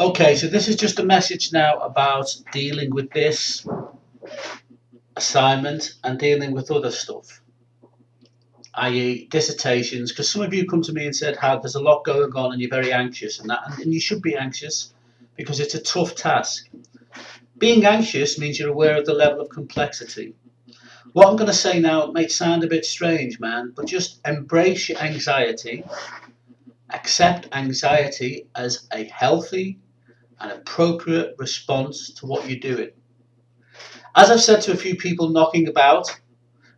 Okay, so this is just a message now about dealing with this assignment and dealing with other stuff, i.e. dissertations, because some of you come to me and said how there's a lot going on and you're very anxious and that, and you should be anxious because it's a tough task. Being anxious means you're aware of the level of complexity. What I'm going to say now may sound a bit strange, man, but just embrace your anxiety, accept anxiety as a healthy and appropriate response to what you're doing. As I've said to a few people knocking about,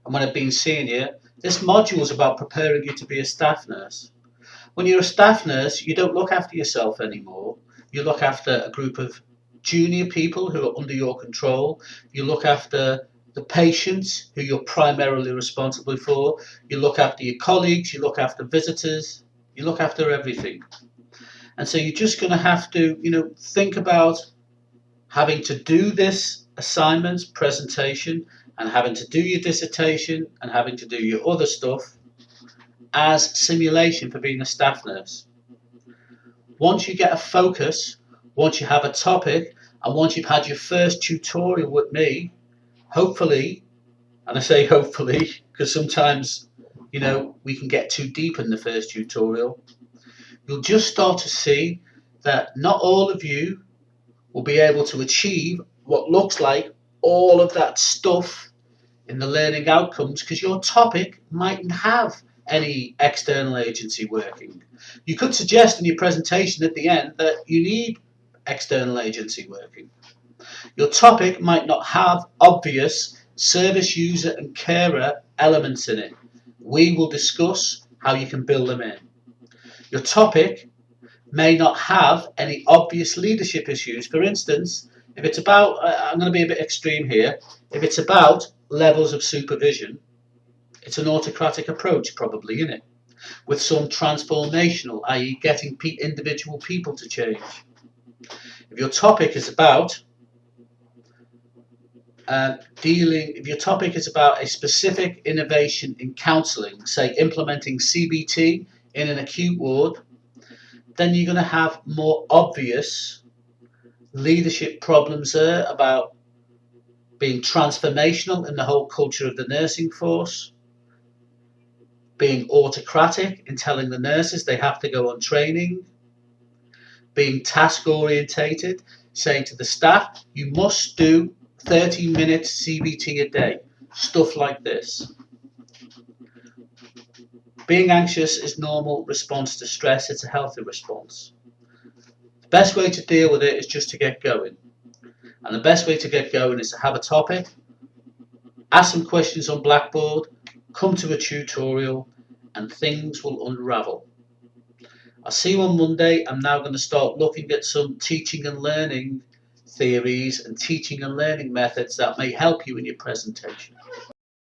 and when I've been seeing you, this module is about preparing you to be a staff nurse. When you're a staff nurse, you don't look after yourself anymore. You look after a group of junior people who are under your control. You look after the patients who you're primarily responsible for. You look after your colleagues. You look after visitors. You look after everything. And so you're just going to have to, think about having to do this assignment, presentation, and having to do your dissertation and having to do your other stuff as simulation for being a staff nurse. Once you get a focus, once you have a topic, and once you've had your first tutorial with me, hopefully, and I say hopefully because sometimes, we can get too deep in the first tutorial, you'll just start to see that not all of you will be able to achieve what looks like all of that stuff in the learning outcomes because your topic mightn't have any external agency working. You could suggest in your presentation at the end that you need external agency working. Your topic might not have obvious service user and carer elements in it. We will discuss how you can build them in. Your topic may not have any obvious leadership issues. For instance, if it's about, I'm going to be a bit extreme here, if it's about levels of supervision, it's an autocratic approach probably, isn't it? With some transformational, i.e. getting individual people to change. If your topic is about if your topic is about a specific innovation in counselling, say implementing CBT in an acute ward, then you're going to have more obvious leadership problems there about being transformational in the whole culture of the nursing force, being autocratic in telling the nurses they have to go on training, being task orientated, saying to the staff, you must do 30 minutes CBT a day, stuff like this. Being anxious is normal response to stress. It's a healthy response. The best way to deal with it is just to get going. And the best way to get going is to have a topic, ask some questions on Blackboard, come to a tutorial, and things will unravel. I'll see you on Monday. I'm now going to start looking at some teaching and learning theories and teaching and learning methods that may help you in your presentation.